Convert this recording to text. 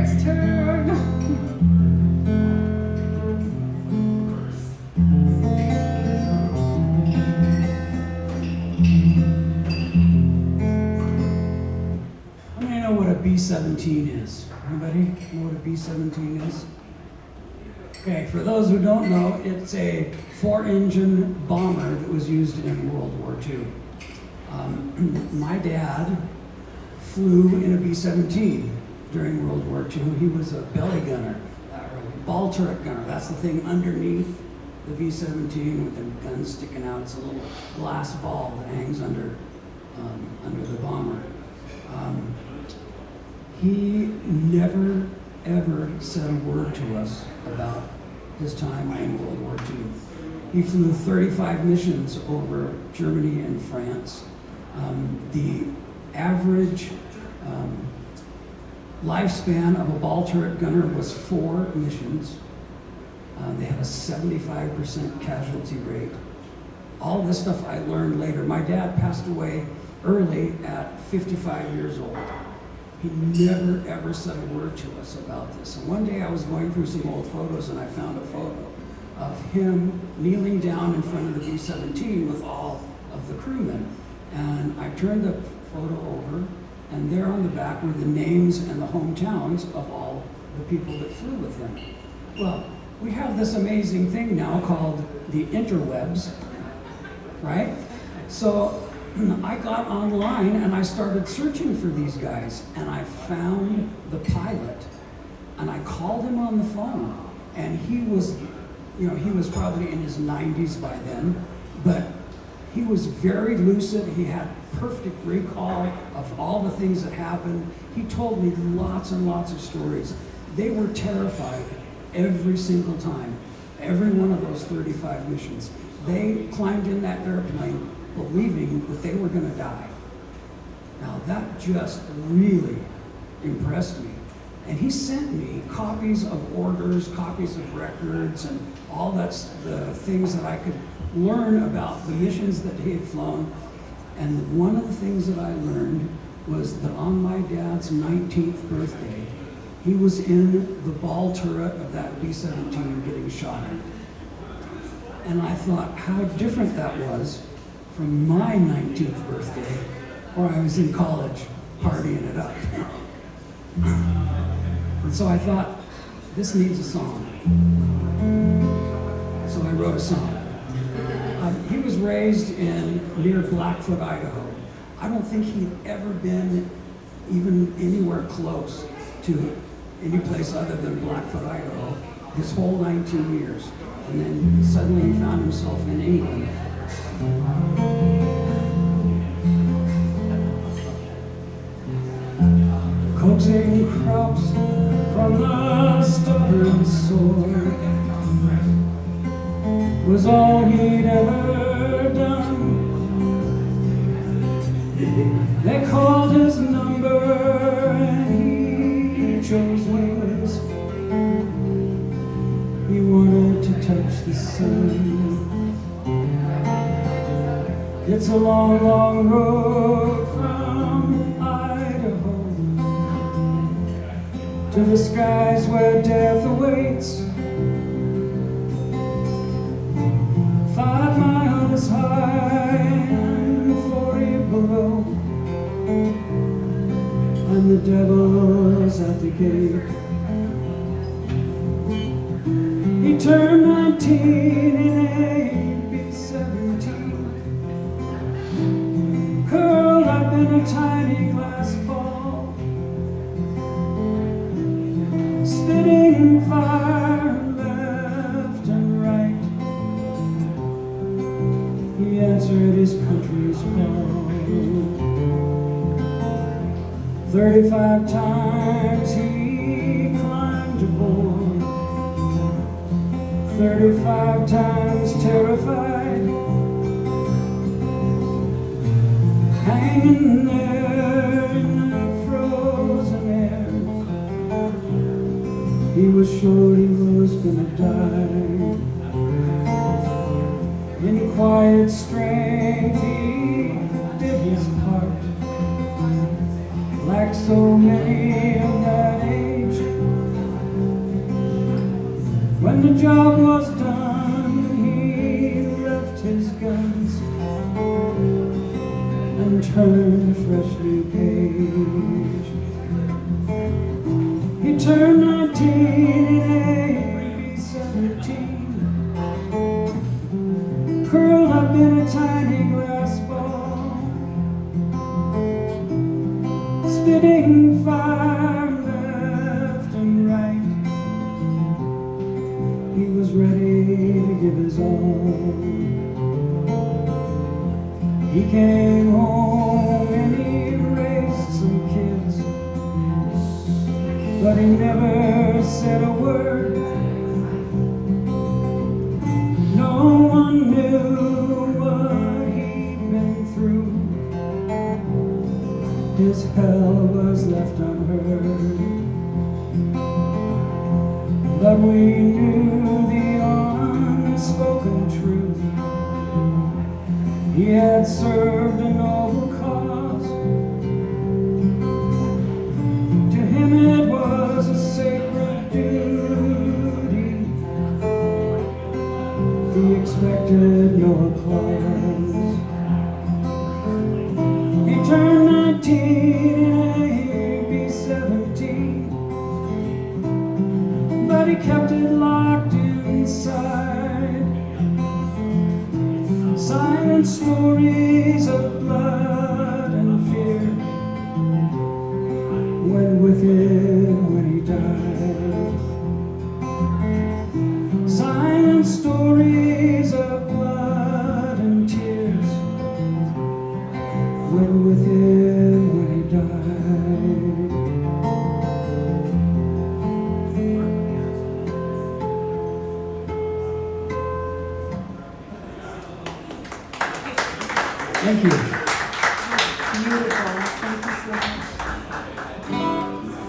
its turn. How many know what a B-17 is? Anybody know what a B-17 is? Okay, for those who don't know, it's a 4-engine bomber that was used in World War II. My dad flew in a B-17 during World War II. He was a belly gunner, or a ball turret gunner. That's the thing underneath the B-17 with the gun sticking out. It's a little glass ball that hangs under the bomber. He never, ever said a word to us about his time in World War II. He flew 35 missions over Germany and France. The average lifespan of a ball turret gunner was 4 missions. They had a 75% casualty rate. All this stuff I learned later. My dad passed away early at 55 years old. He never ever said a word to us about this. And one day I was going through some old photos and I found a photo of him kneeling down in front of the B-17 with all of the crewmen. And I turned the photo over, and there on the back were the names and the hometowns of all the people that flew with him. Well, we have this amazing thing now called the interwebs, right? So I got online and I started searching for these guys, and I found the pilot, and I called him on the phone, and he was, he was probably in his 90s by then, but he was very lucid. He had perfect recall of all the things that happened. He told me lots and lots of stories. They were terrified every single time, every one of those 35 missions. They climbed in that airplane believing that they were going to die. Now that just really impressed me. And he sent me copies of orders, copies of records, and all that's the things that I could learn about the missions that he had flown. And one of the things that I learned was that on my dad's 19th birthday, he was in the ball turret of that B-17 getting shot at. And I thought how different that was from my 19th birthday, where I was in college partying it up. And so I thought, this needs a song. So I wrote a song. He was raised near Blackfoot, Idaho. I don't think he'd ever been even anywhere close to any place other than Blackfoot, Idaho, his whole 19 years. And then suddenly he found himself in England. Coaxing crops from the stubborn soil was all he'd ever done. They called his number and he chose wings. He wanted to touch the sun. It's a long, long road from Idaho to the skies where death awaits. 5 miles high and 40 below, and the devil's at the gate. He turned 19 in a B-17, curled up in a tiny glass ball, spitting fire left and right. He answered his country's call. 35 times he climbed aboard, 35 times terrified, hanging there in the frozen air. He was sure he was gonna die. In quiet strength he did his part, like so many of that age. When the job was done, he left his guns and turned a fresh new page. He turned 19 in age 17, curled up in a tiny glass ball, spitting fire left and right. He was ready to give his all. He came home and he raised some kids, but he never said a word. No one knew what he'd been through. His hell was left unheard. But we knew the unspoken truth. He had served a noble cause. To him it was a sacred duty. He expected no applause. He turned 19 and he'd be 17, but he kept it locked inside. Silent stories of blood and fear went with him when he died. Silent stories of blood and tears went with him when he died. Thank you. Beautiful. Thank you so much.